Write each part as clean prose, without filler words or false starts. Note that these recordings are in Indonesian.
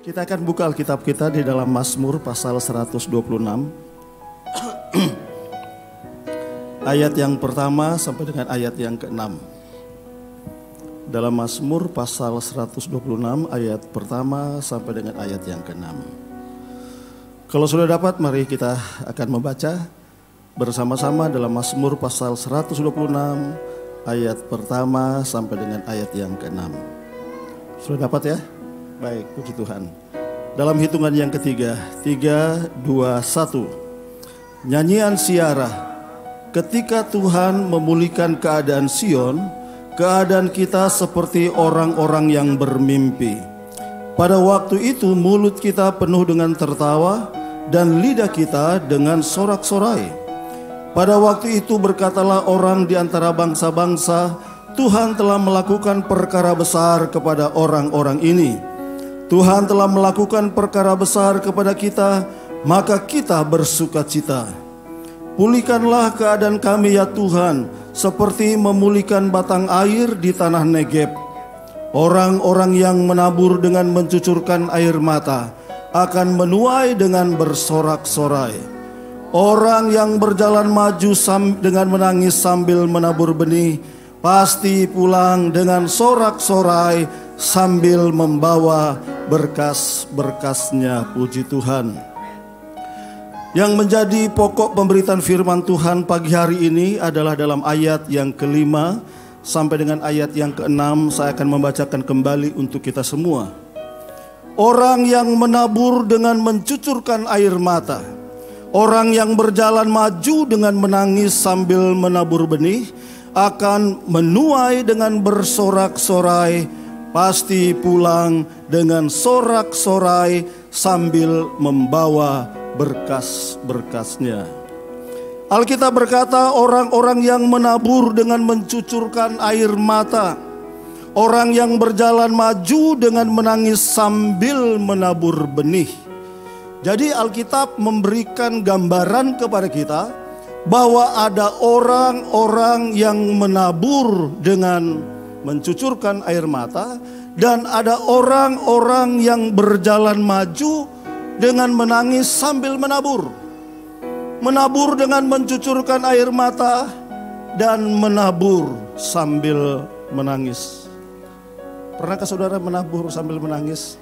Kita akan buka Alkitab kita di dalam Mazmur pasal 126. Ayat yang pertama sampai dengan ayat yang ke-6. Dalam Mazmur pasal 126 ayat pertama sampai dengan ayat yang ke-6. Kalau sudah dapat, mari kita akan membaca bersama-sama dalam Mazmur pasal 126 ayat pertama sampai dengan ayat yang ke-6. Sudah dapat ya? Baik, puji Tuhan. Dalam hitungan yang ketiga, 3, 2, 1. Nyanyian siara. Ketika Tuhan memulihkan keadaan Sion, keadaan kita seperti orang-orang yang bermimpi. Pada waktu itu mulut kita penuh dengan tertawa dan lidah kita dengan sorak-sorai. Pada waktu itu berkatalah orang di antara bangsa-bangsa, Tuhan telah melakukan perkara besar kepada orang-orang ini. Tuhan telah melakukan perkara besar kepada kita, maka kita bersukacita. Pulihkanlah keadaan kami ya Tuhan, seperti memulihkan batang air di tanah Negeb. Orang-orang yang menabur dengan mencucurkan air mata akan menuai dengan bersorak-sorai. Orang yang berjalan maju dengan menangis sambil menabur benih, pasti pulang dengan sorak-sorai sambil membawa berkas-berkasnya. Puji Tuhan. Yang menjadi pokok pemberitaan firman Tuhan pagi hari ini adalah dalam ayat yang ke-5 sampai dengan ayat yang ke-6. Saya akan membacakan kembali untuk kita semua. Orang yang menabur dengan mencucurkan air mata, orang yang berjalan maju dengan menangis sambil menabur benih, akan menuai dengan bersorak-sorai, pasti pulang dengan sorak-sorai sambil membawa berkas-berkasnya. Alkitab berkata orang-orang yang menabur dengan mencucurkan air mata, orang yang berjalan maju dengan menangis sambil menabur benih. Jadi Alkitab memberikan gambaran kepada kita bahwa ada orang-orang yang menabur dengan mencucurkan air mata, dan ada orang-orang yang berjalan maju dengan menangis sambil menabur. Menabur dengan mencucurkan air mata dan menabur sambil menangis. Pernahkah saudara menabur sambil menangis?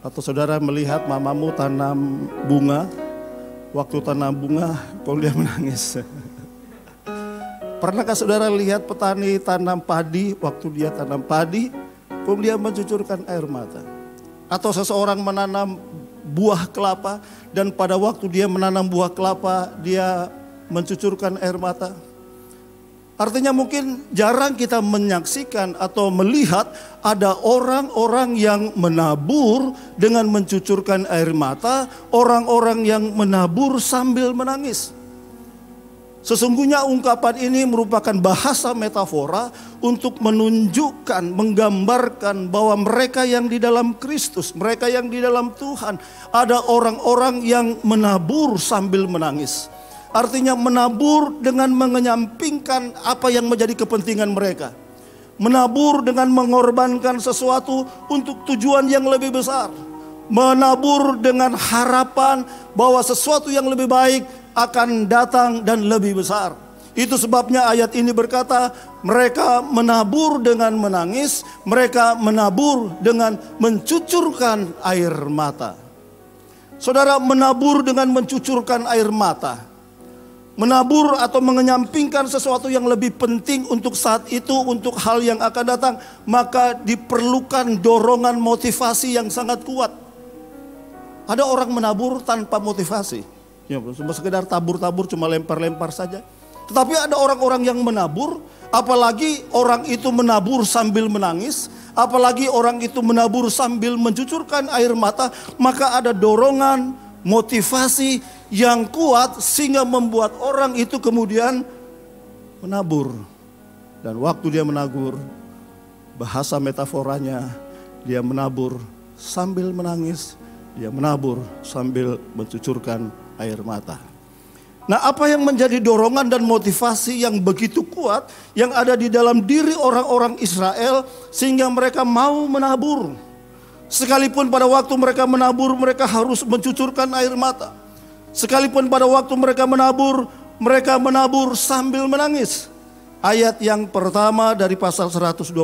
Atau saudara melihat mamamu tanam bunga, waktu tanam bunga kalau dia menangis? Pernahkah saudara lihat petani tanam padi, waktu dia tanam padi, kemudian mencucurkan air mata? Atau seseorang menanam buah kelapa, dan pada waktu dia menanam buah kelapa, dia mencucurkan air mata? Artinya mungkin jarang kita menyaksikan atau melihat ada orang-orang yang menabur dengan mencucurkan air mata, orang-orang yang menabur sambil menangis. Sesungguhnya ungkapan ini merupakan bahasa metafora untuk menunjukkan, menggambarkan bahwa mereka yang di dalam Kristus, mereka yang di dalam Tuhan, ada orang-orang yang menabur sambil menangis. Artinya menabur dengan mengenyampingkan apa yang menjadi kepentingan mereka. Menabur dengan mengorbankan sesuatu untuk tujuan yang lebih besar. Menabur dengan harapan bahwa sesuatu yang lebih baik akan datang dan lebih besar. Itu sebabnya ayat ini berkata, mereka menabur dengan menangis, mereka menabur dengan mencucurkan air mata. Saudara, menabur dengan mencucurkan air mata, menabur atau mengenyampingkan sesuatu yang lebih penting untuk saat itu, untuk hal yang akan datang, maka diperlukan dorongan motivasi yang sangat kuat. Ada orang menabur tanpa motivasi. Ya, cuma sekedar tabur-tabur, cuma lempar-lempar saja. Tetapi ada orang-orang yang menabur, apalagi orang itu menabur sambil menangis, apalagi orang itu menabur sambil mencucurkan air mata, maka ada dorongan, motivasi yang kuat sehingga membuat orang itu kemudian menabur. Dan waktu dia menabur, bahasa metaforanya, dia menabur sambil menangis, dia menabur sambil mencucurkan air mata. Nah, apa yang menjadi dorongan dan motivasi yang begitu kuat yang ada di dalam diri orang-orang Israel sehingga mereka mau menabur? Sekalipun pada waktu mereka menabur, mereka harus mencucurkan air mata. Sekalipun pada waktu mereka menabur sambil menangis. Ayat yang pertama dari pasal 126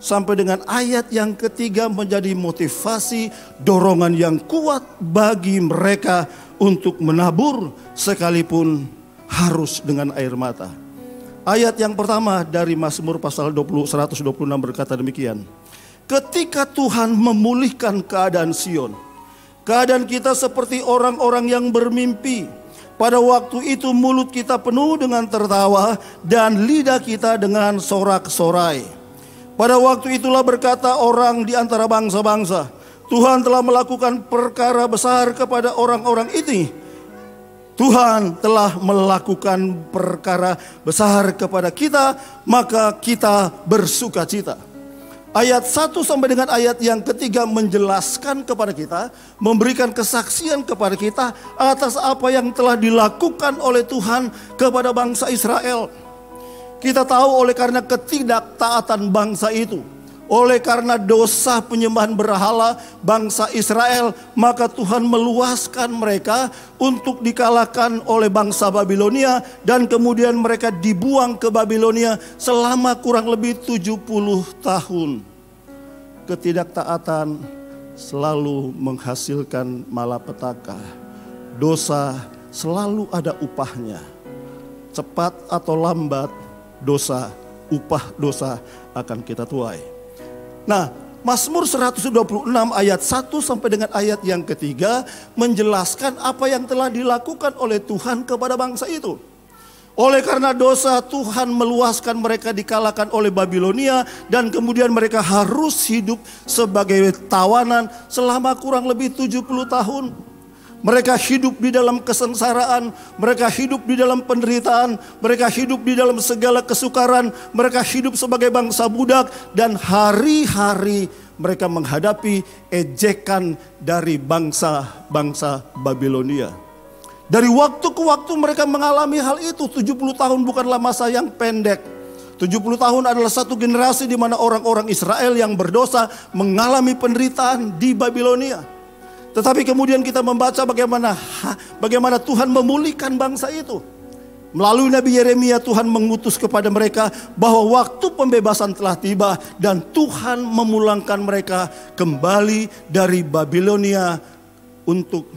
sampai dengan ayat yang ketiga menjadi motivasi, dorongan yang kuat bagi mereka untuk menabur sekalipun harus dengan air mata. Ayat yang pertama dari Mazmur pasal 126 berkata demikian. Ketika Tuhan memulihkan keadaan Sion, keadaan kita seperti orang-orang yang bermimpi. Pada waktu itu mulut kita penuh dengan tertawa dan lidah kita dengan sorak-sorai. Pada waktu itulah berkata orang di antara bangsa-bangsa, Tuhan telah melakukan perkara besar kepada orang-orang ini. Tuhan telah melakukan perkara besar kepada kita, maka kita bersuka cita. Ayat 1 sampai dengan ayat yang ketiga menjelaskan kepada kita, memberikan kesaksian kepada kita atas apa yang telah dilakukan oleh Tuhan kepada bangsa Israel. Kita tahu oleh karena ketidaktaatan bangsa itu, oleh karena dosa penyembahan berhala bangsa Israel, maka Tuhan meluaskan mereka untuk dikalahkan oleh bangsa Babilonia dan kemudian mereka dibuang ke Babilonia selama kurang lebih 70 tahun. Ketidaktaatan selalu menghasilkan malapetaka. Dosa selalu ada upahnya. Cepat atau lambat upah dosa akan kita tuai. Nah, Mazmur 126 ayat 1 sampai dengan ayat yang ketiga menjelaskan apa yang telah dilakukan oleh Tuhan kepada bangsa itu. Oleh karena dosa, Tuhan meluaskan mereka dikalahkan oleh Babilonia dan kemudian mereka harus hidup sebagai tawanan selama kurang lebih 70 tahun. Mereka hidup di dalam kesengsaraan, mereka hidup di dalam penderitaan, mereka hidup di dalam segala kesukaran, mereka hidup sebagai bangsa budak dan hari-hari mereka menghadapi ejekan dari bangsa-bangsa Babilonia. Dari waktu ke waktu mereka mengalami hal itu. 70 tahun bukanlah masa yang pendek. 70 tahun adalah satu generasi di mana orang-orang Israel yang berdosa mengalami penderitaan di Babilonia. Tetapi kemudian kita membaca bagaimana Tuhan memulihkan bangsa itu. Melalui Nabi Yeremia Tuhan mengutus kepada mereka bahwa waktu pembebasan telah tiba dan Tuhan memulangkan mereka kembali dari Babilonia untuk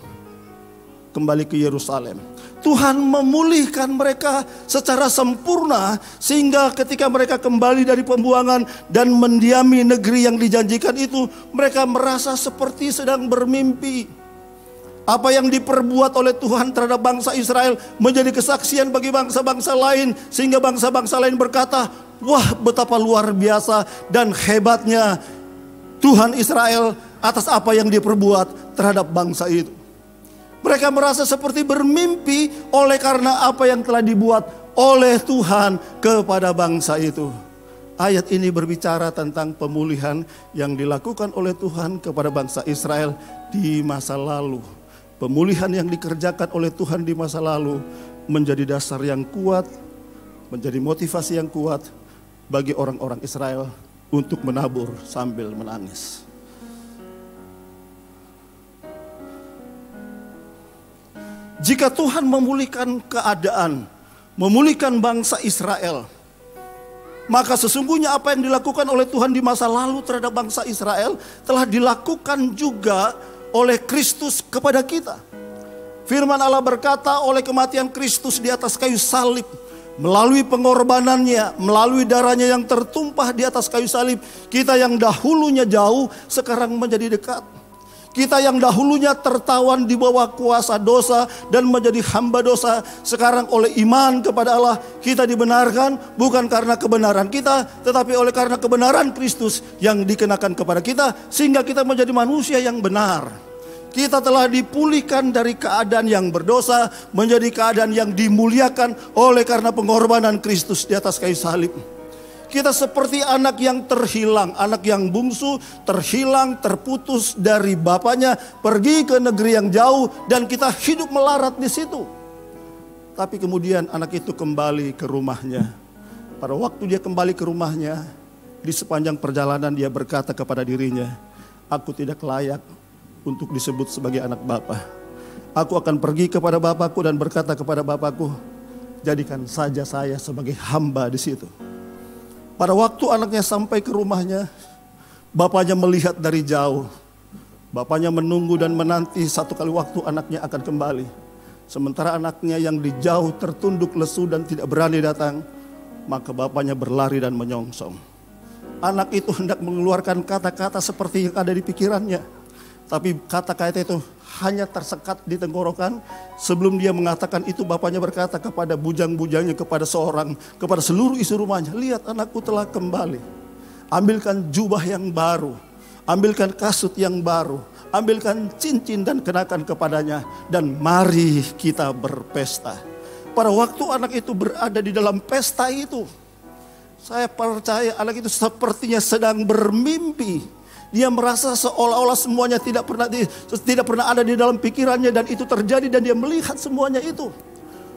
kembali ke Yerusalem. Tuhan memulihkan mereka secara sempurna sehingga ketika mereka kembali dari pembuangan dan mendiami negeri yang dijanjikan itu, mereka merasa seperti sedang bermimpi. Apa yang diperbuat oleh Tuhan terhadap bangsa Israel menjadi kesaksian bagi bangsa-bangsa lain sehingga bangsa-bangsa lain berkata, wah betapa luar biasa dan hebatnya Tuhan Israel atas apa yang diperbuat terhadap bangsa itu. Mereka merasa seperti bermimpi oleh karena apa yang telah dibuat oleh Tuhan kepada bangsa itu. Ayat ini berbicara tentang pemulihan yang dilakukan oleh Tuhan kepada bangsa Israel di masa lalu. Pemulihan yang dikerjakan oleh Tuhan di masa lalu menjadi dasar yang kuat, menjadi motivasi yang kuat bagi orang-orang Israel untuk menabur sambil menangis. Jika Tuhan memulihkan keadaan, memulihkan bangsa Israel, maka sesungguhnya apa yang dilakukan oleh Tuhan di masa lalu terhadap bangsa Israel telah dilakukan juga oleh Kristus kepada kita. Firman Allah berkata, oleh kematian Kristus di atas kayu salib, melalui pengorbanannya, melalui darahnya yang tertumpah di atas kayu salib, kita yang dahulunya jauh sekarang menjadi dekat. Kita yang dahulunya tertawan di bawah kuasa dosa dan menjadi hamba dosa, sekarang oleh iman kepada Allah kita dibenarkan bukan karena kebenaran kita, tetapi oleh karena kebenaran Kristus yang dikenakan kepada kita, sehingga kita menjadi manusia yang benar. Kita telah dipulihkan dari keadaan yang berdosa menjadi keadaan yang dimuliakan oleh karena pengorbanan Kristus di atas kayu salib. Kita seperti anak yang terhilang, anak yang bungsu, terhilang, terputus dari bapaknya, pergi ke negeri yang jauh dan kita hidup melarat di situ. Tapi kemudian anak itu kembali ke rumahnya. Pada waktu dia kembali ke rumahnya, di sepanjang perjalanan dia berkata kepada dirinya, aku tidak layak untuk disebut sebagai anak Bapa. Aku akan pergi kepada Bapakku dan berkata kepada Bapakku, jadikan saja saya sebagai hamba di situ. Pada waktu anaknya sampai ke rumahnya, bapaknya melihat dari jauh. Bapaknya menunggu dan menanti satu kali waktu anaknya akan kembali. Sementara anaknya yang di jauh tertunduk lesu dan tidak berani datang, maka bapaknya berlari dan menyongsong. Anak itu hendak mengeluarkan kata-kata seperti yang ada di pikirannya. Tapi kata-kata itu hanya tersekat di tenggorokan. Sebelum dia mengatakan itu, bapaknya berkata kepada bujang-bujangnya, kepada seluruh isi rumahnya, lihat anakku telah kembali. Ambilkan jubah yang baru, ambilkan kasut yang baru, ambilkan cincin dan kenakan kepadanya, dan mari kita berpesta. Pada waktu anak itu berada di dalam pesta itu, saya percaya anak itu sepertinya sedang bermimpi. Dia merasa seolah-olah semuanya tidak pernah ada di dalam pikirannya, dan itu terjadi dan dia melihat semuanya itu.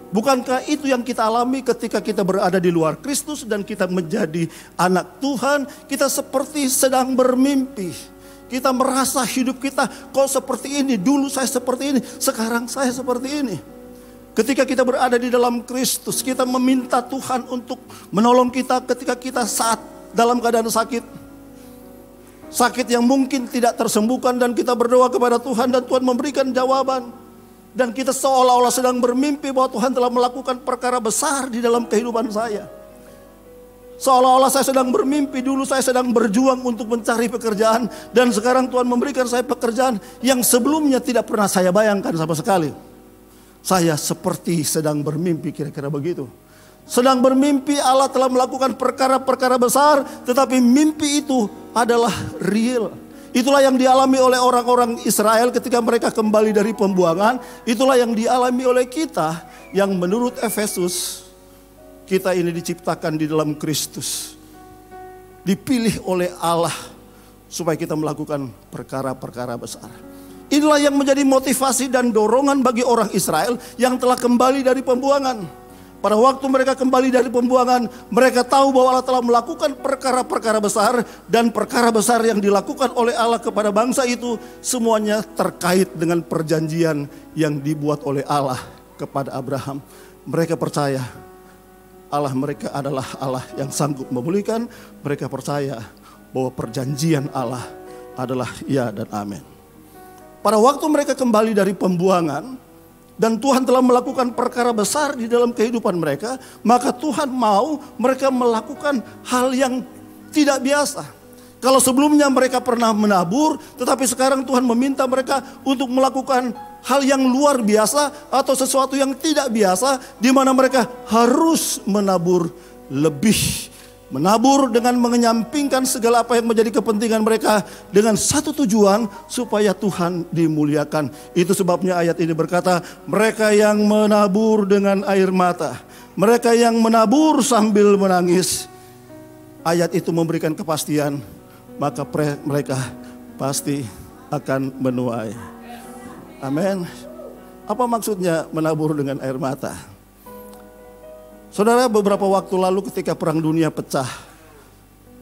Bukankah itu yang kita alami ketika kita berada di luar Kristus dan kita menjadi anak Tuhan? Kita seperti sedang bermimpi. Kita merasa hidup kita kok seperti ini, dulu saya seperti ini, sekarang saya seperti ini. Ketika kita berada di dalam Kristus, kita meminta Tuhan untuk menolong kita ketika kita saat dalam keadaan sakit. Sakit yang mungkin tidak tersembuhkan, dan kita berdoa kepada Tuhan dan Tuhan memberikan jawaban. Dan kita seolah-olah sedang bermimpi bahwa Tuhan telah melakukan perkara besar di dalam kehidupan saya. Seolah-olah saya sedang bermimpi, dulu saya sedang berjuang untuk mencari pekerjaan, dan sekarang Tuhan memberikan saya pekerjaan yang sebelumnya tidak pernah saya bayangkan sama sekali. Saya seperti sedang bermimpi, kira-kira begitu. Sedang bermimpi Allah telah melakukan perkara-perkara besar, tetapi mimpi itu adalah real. Itulah yang dialami oleh orang-orang Israel ketika mereka kembali dari pembuangan. Itulah yang dialami oleh kita, yang menurut Efesus, kita ini diciptakan di dalam Kristus. Dipilih oleh Allah supaya kita melakukan perkara-perkara besar. Inilah yang menjadi motivasi dan dorongan bagi orang Israel yang telah kembali dari pembuangan. Pada waktu mereka kembali dari pembuangan, mereka tahu bahwa Allah telah melakukan perkara-perkara besar, dan perkara besar yang dilakukan oleh Allah kepada bangsa itu semuanya terkait dengan perjanjian yang dibuat oleh Allah kepada Abraham. Mereka percaya Allah mereka adalah Allah yang sanggup memulihkan. Mereka percaya bahwa perjanjian Allah adalah ya dan amin. Pada waktu mereka kembali dari pembuangan, dan Tuhan telah melakukan perkara besar di dalam kehidupan mereka, maka Tuhan mau mereka melakukan hal yang tidak biasa. Kalau sebelumnya mereka pernah menabur, tetapi sekarang Tuhan meminta mereka untuk melakukan hal yang luar biasa atau sesuatu yang tidak biasa, di mana mereka harus menabur lebih. Menabur dengan menyampingkan segala apa yang menjadi kepentingan mereka, dengan satu tujuan, supaya Tuhan dimuliakan. Itu sebabnya ayat ini berkata, mereka yang menabur dengan air mata, mereka yang menabur sambil menangis. Ayat itu memberikan kepastian, maka mereka pasti akan menuai. Amin. Apa maksudnya menabur dengan air mata? Saudara, beberapa waktu lalu ketika perang dunia pecah,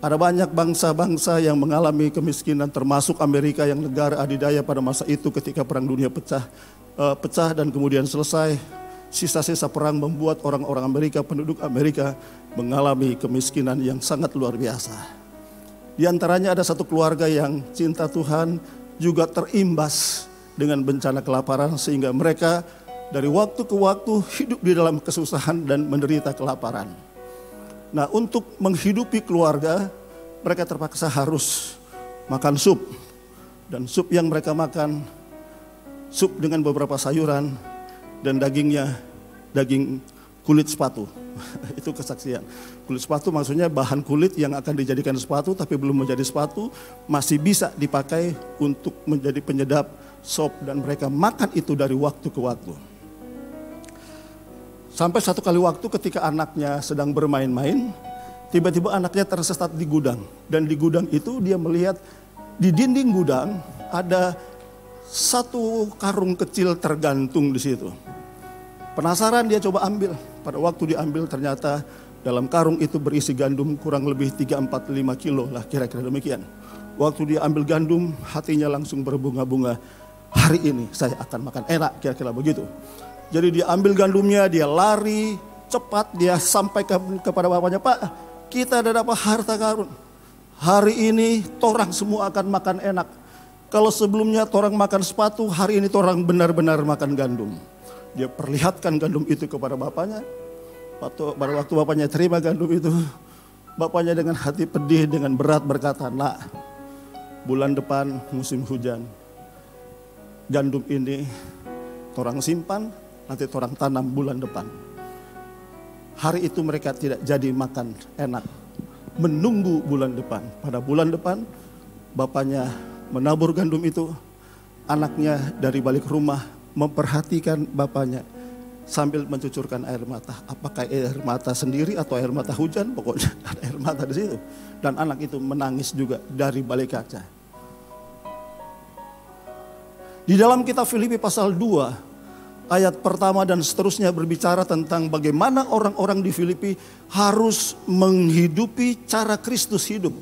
ada banyak bangsa-bangsa yang mengalami kemiskinan, termasuk Amerika yang negara adidaya pada masa itu ketika perang dunia pecah dan kemudian selesai. Sisa-sisa perang membuat orang-orang Amerika, penduduk Amerika mengalami kemiskinan yang sangat luar biasa. Di antaranya ada satu keluarga yang cinta Tuhan juga terimbas dengan bencana kelaparan, sehingga mereka dari waktu ke waktu hidup di dalam kesusahan dan menderita kelaparan. Nah, untuk menghidupi keluarga, mereka terpaksa harus makan sup. Dan sup yang mereka makan, sup dengan beberapa sayuran, dan dagingnya daging kulit sepatu. Itu kesaksian. Kulit sepatu maksudnya bahan kulit yang akan dijadikan sepatu tapi belum menjadi sepatu, masih bisa dipakai untuk menjadi penyedap sop, dan mereka makan itu dari waktu ke waktu. Sampai satu kali waktu ketika anaknya sedang bermain-main, tiba-tiba anaknya tersesat di gudang. Dan di gudang itu dia melihat di dinding gudang ada satu karung kecil tergantung di situ. Penasaran, dia coba ambil. Pada waktu diambil ternyata dalam karung itu berisi gandum kurang lebih 3-4-5 kilo lah, kira-kira demikian. Waktu dia ambil gandum, hatinya langsung berbunga-bunga. Hari ini saya akan makan enak, kira-kira begitu. Jadi dia ambil gandumnya, dia lari cepat, dia sampaikan kepada bapaknya, "Pak, kita ada dapat harta karun. Hari ini torang semua akan makan enak. Kalau sebelumnya torang makan sepatu, hari ini torang benar-benar makan gandum." Dia perlihatkan gandum itu kepada bapaknya. Pada waktu bapaknya terima gandum itu, bapaknya dengan hati pedih, dengan berat berkata, "Nak, bulan depan musim hujan. Gandum ini torang simpan, nanti torang tanam bulan depan." Hari itu mereka tidak jadi makan enak. Menunggu bulan depan. Pada bulan depan bapaknya menabur gandum itu. Anaknya dari balik rumah memperhatikan bapaknya sambil mencucurkan air mata. Apakah air mata sendiri atau air mata hujan? Pokoknya ada air mata di situ. Dan anak itu menangis juga dari balik kaca. Di dalam kitab Filipi pasal 2 ayat pertama dan seterusnya berbicara tentang bagaimana orang-orang di Filipi harus menghidupi cara Kristus hidup.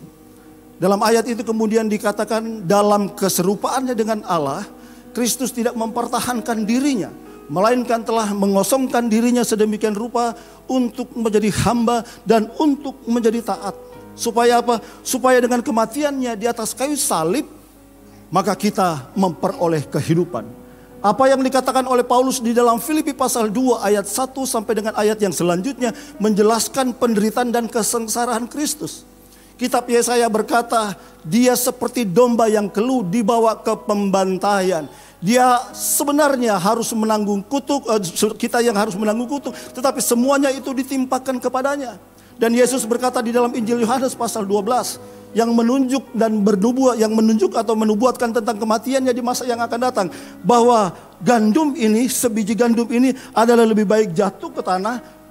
Dalam ayat itu kemudian dikatakan dalam keserupaannya dengan Allah, Kristus tidak mempertahankan dirinya, melainkan telah mengosongkan dirinya sedemikian rupa untuk menjadi hamba dan untuk menjadi taat. Supaya apa? Supaya dengan kematiannya di atas kayu salib, maka kita memperoleh kehidupan. Apa yang dikatakan oleh Paulus di dalam Filipi pasal 2 ayat 1 sampai dengan ayat yang selanjutnya menjelaskan penderitaan dan kesengsaraan Kristus. Kitab Yesaya berkata, dia seperti domba yang keluh dibawa ke pembantaian. Dia sebenarnya harus menanggung kutuk, kita yang harus menanggung kutuk, tetapi semuanya itu ditimpakan kepadanya. Dan Yesus berkata di dalam Injil Yohanes pasal 12, yang menunjuk dan bernubuat, yang menunjuk atau menubuatkan tentang kematiannya di masa yang akan datang, bahwa gandum ini, sebiji gandum ini adalah lebih baik jatuh ke tanah,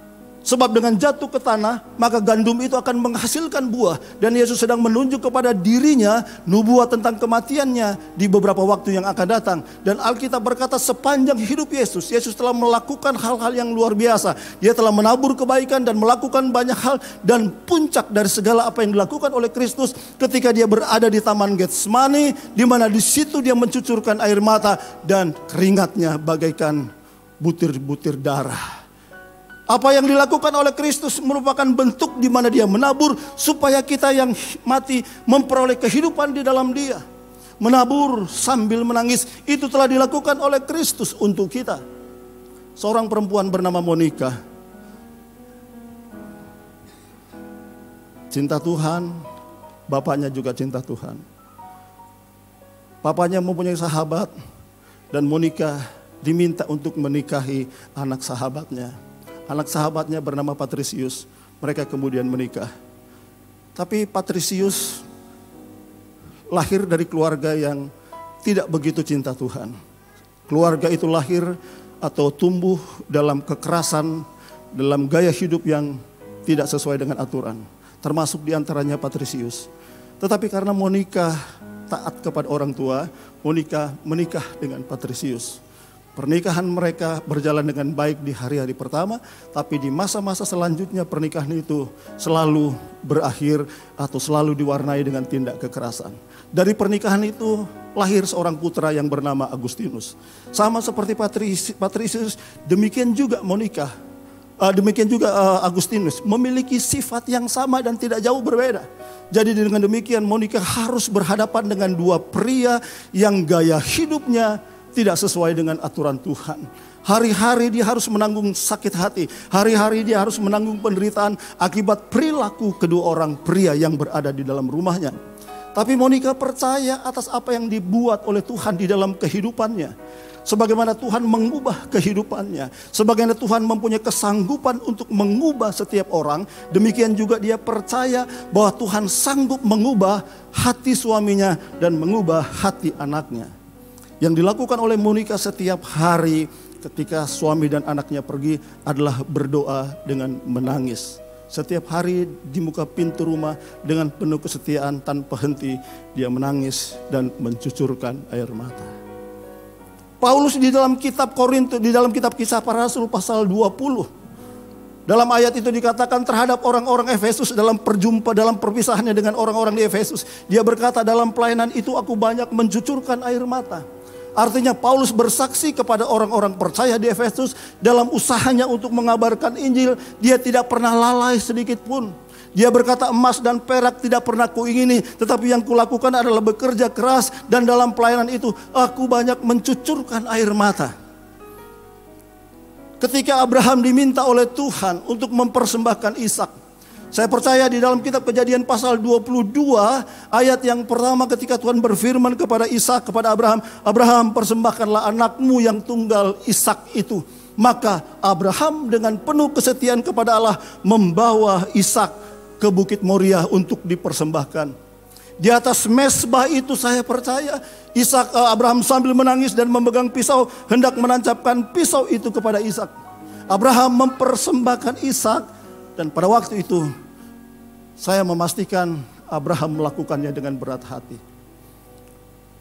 sebab dengan jatuh ke tanah maka gandum itu akan menghasilkan buah. Dan Yesus sedang menunjuk kepada dirinya nubuat tentang kematiannya di beberapa waktu yang akan datang. Dan Alkitab berkata sepanjang hidup Yesus telah melakukan hal-hal yang luar biasa. Dia telah menabur kebaikan dan melakukan banyak hal. Dan puncak dari segala apa yang dilakukan oleh Kristus ketika dia berada di Taman Getsemani, di mana di situ dia mencucurkan air mata dan keringatnya bagaikan butir-butir darah. Apa yang dilakukan oleh Kristus merupakan bentuk di mana dia menabur supaya kita yang mati memperoleh kehidupan di dalam dia. Menabur sambil menangis, itu telah dilakukan oleh Kristus untuk kita. Seorang perempuan bernama Monica, cinta Tuhan, bapaknya juga cinta Tuhan. Bapaknya mempunyai sahabat dan Monica diminta untuk menikahi anak sahabatnya. Anak sahabatnya bernama Patrisius. Mereka kemudian menikah. Tapi Patrisius lahir dari keluarga yang tidak begitu cinta Tuhan. Keluarga itu lahir atau tumbuh dalam kekerasan, dalam gaya hidup yang tidak sesuai dengan aturan. Termasuk diantaranya Patrisius. Tetapi karena Monica taat kepada orang tua, Monica menikah dengan Patrisius. Pernikahan mereka berjalan dengan baik di hari-hari pertama, tapi di masa-masa selanjutnya pernikahan itu selalu berakhir atau selalu diwarnai dengan tindak kekerasan. Dari pernikahan itu lahir seorang putra yang bernama Agustinus. Sama seperti Patrisius, demikian juga Monica, demikian juga Agustinus memiliki sifat yang sama dan tidak jauh berbeda. Jadi dengan demikian Monica harus berhadapan dengan dua pria yang gaya hidupnya tidak sesuai dengan aturan Tuhan. Hari-hari dia harus menanggung sakit hati. Hari-hari dia harus menanggung penderitaan akibat perilaku kedua orang pria yang berada di dalam rumahnya. Tapi Monica percaya atas apa yang dibuat oleh Tuhan di dalam kehidupannya. Sebagaimana Tuhan mengubah kehidupannya. Sebagaimana Tuhan mempunyai kesanggupan untuk mengubah setiap orang. Demikian juga dia percaya bahwa Tuhan sanggup mengubah hati suaminya dan mengubah hati anaknya. Yang dilakukan oleh Monica setiap hari ketika suami dan anaknya pergi adalah berdoa dengan menangis. Setiap hari di muka pintu rumah dengan penuh kesetiaan tanpa henti dia menangis dan mencucurkan air mata. Paulus di dalam kitab Korintus, di dalam kitab Kisah Para Rasul pasal 20 Dalam ayat itu dikatakan terhadap orang-orang Efesus dalam perpisahannya dengan orang-orang di Efesus. Dia berkata, dalam pelayanan itu aku banyak mencucurkan air mata. Artinya Paulus bersaksi kepada orang-orang percaya di Efesus dalam usahanya untuk mengabarkan Injil. Dia tidak pernah lalai sedikit pun. Dia berkata, emas dan perak tidak pernah kuingini, tetapi yang kulakukan adalah bekerja keras. Dan dalam pelayanan itu aku banyak mencucurkan air mata. Ketika Abraham diminta oleh Tuhan untuk mempersembahkan Ishak, saya percaya di dalam kitab Kejadian pasal 22 ayat yang pertama ketika Tuhan berfirman kepada Ishak, kepada Abraham, Abraham persembahkanlah anakmu yang tunggal Ishak itu. Maka Abraham dengan penuh kesetiaan kepada Allah membawa Ishak ke Bukit Moria untuk dipersembahkan. Di atas mezbah itu saya percaya Abraham sambil menangis dan memegang pisau hendak menancapkan pisau itu kepada Ishak. Abraham mempersembahkan Ishak, dan pada waktu itu saya memastikan Abraham melakukannya dengan berat hati.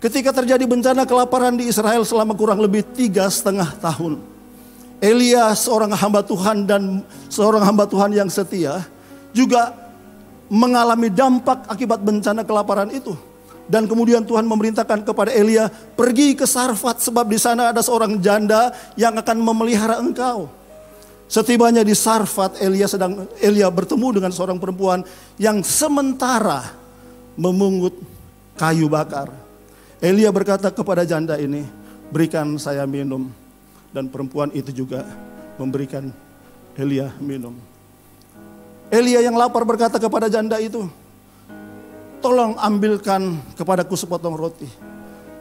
Ketika terjadi bencana kelaparan di Israel selama kurang lebih 3,5 tahun, Elia seorang hamba Tuhan dan seorang hamba Tuhan yang setia juga mengalami dampak akibat bencana kelaparan itu. Dan kemudian Tuhan memerintahkan kepada Elia, pergi ke Sarfat sebab di sana ada seorang janda yang akan memelihara engkau. Setibanya di Sarfat, Elia bertemu dengan seorang perempuan yang sementara memungut kayu bakar. Elia berkata kepada janda ini, berikan saya minum. Dan perempuan itu juga memberikan Elia minum. Elia yang lapar berkata kepada janda itu, tolong ambilkan kepadaku sepotong roti.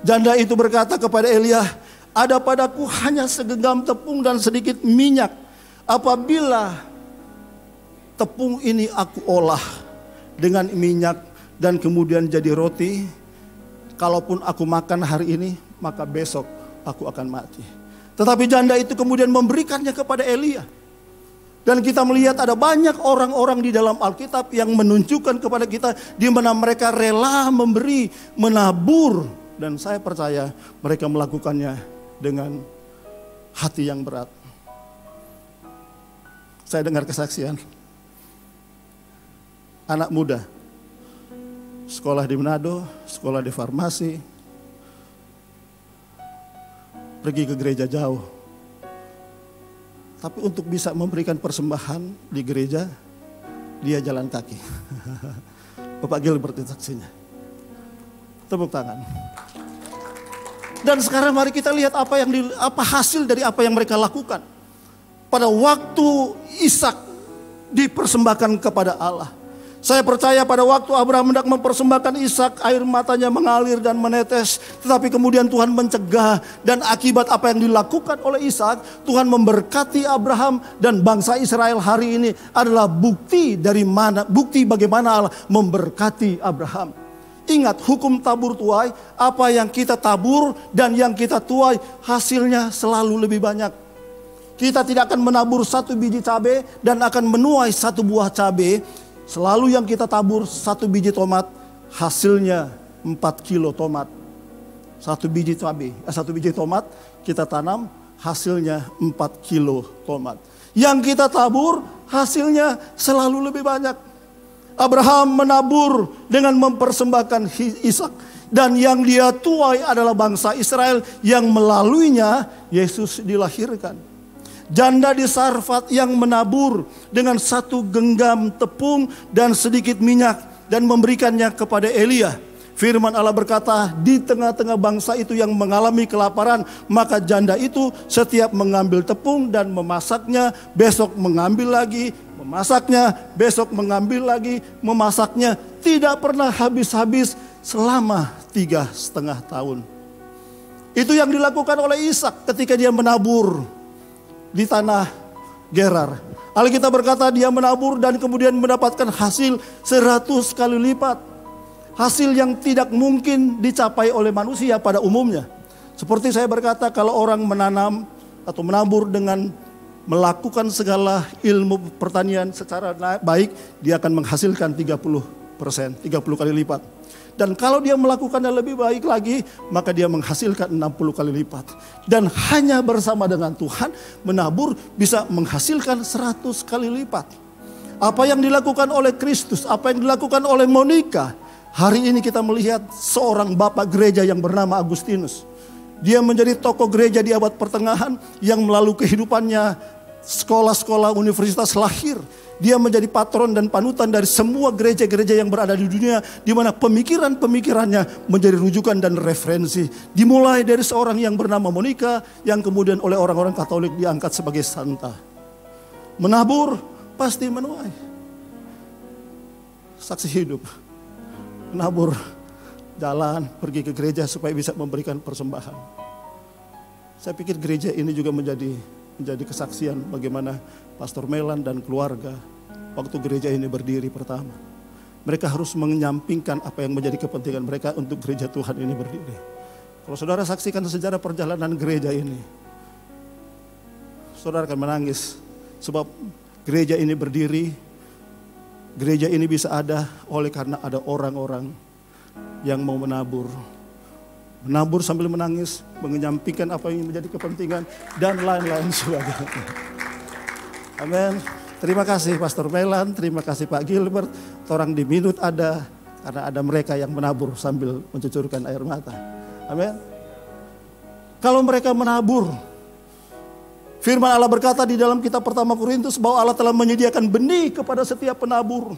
Janda itu berkata kepada Elia, ada padaku hanya segenggam tepung dan sedikit minyak. Apabila tepung ini aku olah dengan minyak dan kemudian jadi roti, kalaupun aku makan hari ini, maka besok aku akan mati. Tetapi janda itu kemudian memberikannya kepada Elia. Dan kita melihat ada banyak orang-orang di dalam Alkitab yang menunjukkan kepada kita di mana mereka rela memberi, menabur. Dan saya percaya mereka melakukannya dengan hati yang berat. Saya dengar kesaksian anak muda, sekolah di Manado, sekolah di farmasi, pergi ke gereja jauh. Tapi untuk bisa memberikan persembahan di gereja, dia jalan kaki. Bapak Gilbert itu saksinya. Tepuk tangan. Dan sekarang mari kita lihat apa hasil dari apa yang mereka lakukan. Pada waktu Ishak dipersembahkan kepada Allah. Saya percaya pada waktu Abraham hendak mempersembahkan Ishak, air matanya mengalir dan menetes. Tetapi kemudian Tuhan mencegah, dan akibat apa yang dilakukan oleh Ishak, Tuhan memberkati Abraham dan bangsa Israel hari ini adalah bukti bagaimana Allah memberkati Abraham. Ingat hukum tabur tuai, apa yang kita tabur dan yang kita tuai hasilnya selalu lebih banyak. Kita tidak akan menabur 1 biji cabai dan akan menuai 1 buah cabai. Selalu yang kita tabur 1 biji tomat, hasilnya 4 kilo tomat. 1 biji cabai, 1 biji tomat kita tanam, hasilnya 4 kilo tomat. Yang kita tabur, hasilnya selalu lebih banyak. Abraham menabur dengan mempersembahkan Ishak. Dan yang dia tuai adalah bangsa Israel yang melaluinya Yesus dilahirkan. Janda di Sarfat yang menabur dengan 1 genggam tepung dan sedikit minyak dan memberikannya kepada Elia. Firman Allah berkata, di tengah-tengah bangsa itu yang mengalami kelaparan, maka janda itu setiap mengambil tepung dan memasaknya, besok mengambil lagi, memasaknya, besok mengambil lagi, memasaknya, tidak pernah habis-habis selama 3,5 tahun. Itu yang dilakukan oleh Ishak ketika dia menabur di tanah Gerar. Alkitab berkata dia menabur dan kemudian mendapatkan hasil 100 kali lipat. Hasil yang tidak mungkin dicapai oleh manusia pada umumnya. Seperti saya berkata, kalau orang menanam atau menabur dengan melakukan segala ilmu pertanian secara baik, dia akan menghasilkan 30%, 30 kali lipat. Dan kalau dia melakukannya lebih baik lagi, maka dia menghasilkan 60 kali lipat. Dan hanya bersama dengan Tuhan, menabur bisa menghasilkan 100 kali lipat. Apa yang dilakukan oleh Kristus, apa yang dilakukan oleh Monica. Hari ini kita melihat seorang bapak gereja yang bernama Agustinus. Dia menjadi tokoh gereja di abad pertengahan yang melalui kehidupannya sekolah-sekolah universitas lahir. Dia menjadi patron dan panutan dari semua gereja-gereja yang berada di dunia, di mana pemikiran-pemikirannya menjadi rujukan dan referensi. Dimulai dari seorang yang bernama Monica, yang kemudian oleh orang-orang Katolik diangkat sebagai santa. Menabur pasti menuai. Saksi hidup. Menabur, jalan, pergi ke gereja supaya bisa memberikan persembahan. Saya pikir gereja ini juga menjadi kesaksian bagaimana Pastor Melan dan keluarga waktu gereja ini berdiri pertama. Mereka harus menyampingkan apa yang menjadi kepentingan mereka untuk gereja Tuhan ini berdiri. Kalau saudara saksikan sejarah perjalanan gereja ini, saudara akan menangis. Sebab gereja ini berdiri, gereja ini bisa ada oleh karena ada orang-orang yang mau menabur. Menabur sambil menangis, menyampingkan apa yang menjadi kepentingan, dan lain-lain sebagainya. Amin. Terima kasih Pastor Melan, terima kasih Pak Gilbert. Orang di Minut ada, karena ada mereka yang menabur sambil mencucurkan air mata. Amin. Kalau mereka menabur, firman Allah berkata di dalam kitab pertama Korintus bahwa Allah telah menyediakan benih kepada setiap penabur.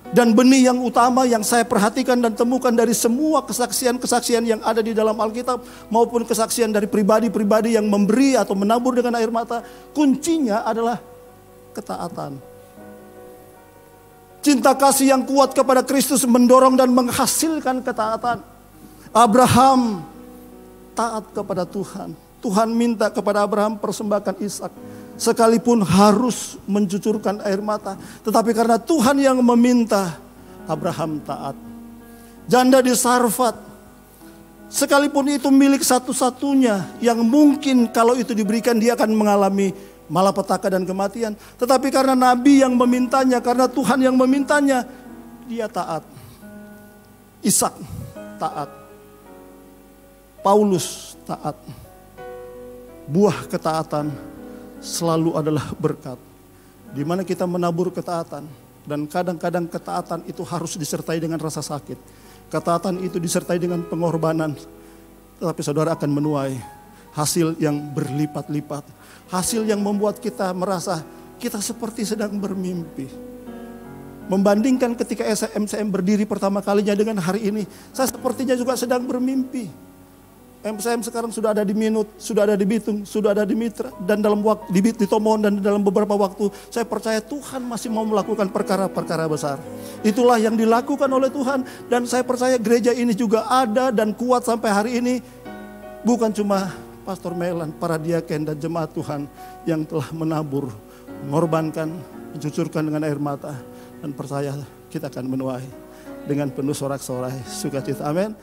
Dan benih yang utama yang saya perhatikan dan temukan dari semua kesaksian-kesaksian yang ada di dalam Alkitab, maupun kesaksian dari pribadi-pribadi yang memberi atau menabur dengan air mata, kuncinya adalah ketaatan. Cinta kasih yang kuat kepada Kristus mendorong dan menghasilkan ketaatan. Abraham taat kepada Tuhan. Tuhan minta kepada Abraham persembahkan Ishak. Sekalipun harus mencucurkan air mata. Tetapi karena Tuhan yang meminta, Abraham taat. Janda di Sarfat, sekalipun itu milik satu-satunya yang mungkin kalau itu diberikan dia akan mengalami malapetaka dan kematian. Tetapi karena Nabi yang memintanya, karena Tuhan yang memintanya, dia taat. Ishak taat. Paulus taat. Buah ketaatan selalu adalah berkat. Di mana kita menabur ketaatan. Dan kadang-kadang ketaatan itu harus disertai dengan rasa sakit. Ketaatan itu disertai dengan pengorbanan. Tetapi saudara akan menuai hasil yang berlipat-lipat. Hasil yang membuat kita merasa kita seperti sedang bermimpi. Membandingkan ketika MCM berdiri pertama kalinya dengan hari ini, saya sepertinya juga sedang bermimpi. MCM sekarang sudah ada di Minut, sudah ada di Bitung, sudah ada di Mitra, dan dalam waktu di Tomohon, dan dalam beberapa waktu saya percaya Tuhan masih mau melakukan perkara-perkara besar. Itulah yang dilakukan oleh Tuhan, dan saya percaya gereja ini juga ada dan kuat sampai hari ini. Bukan cuma Pastor Melan, para diaken dan jemaat Tuhan yang telah menabur, mengorbankan, mencucurkan dengan air mata, dan percaya kita akan menuai dengan penuh sorak-sorai sukacita. Amin.